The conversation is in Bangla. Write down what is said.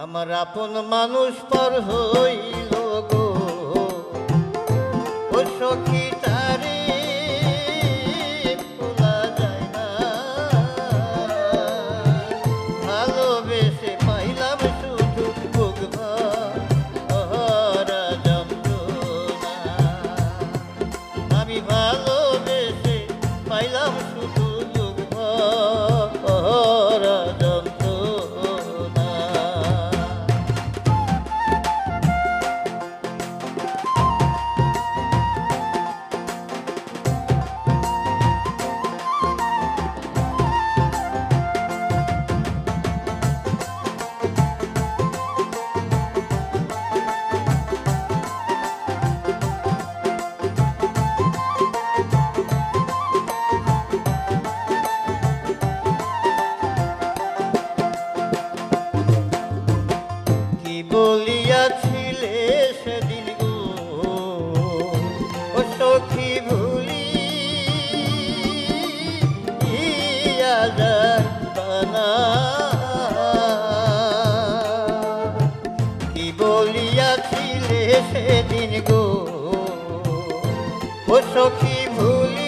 আমার আপন মানুষ পর হইল গো, ও সখী তারে ভোলা যায় না। ভালোবেসে পাইলাম শুধু বুক ভরা যন্ত্রণা। আমি ভালোবেসে পাইলাম শুধু বুক ভরা যন্ত্রণা। বলিয়াছিলে সেদিন গো, ও সখী ভুলিয়া যাইবানা। কি বলিয়াছিলে সেদিন গো, ও সখী ভুলি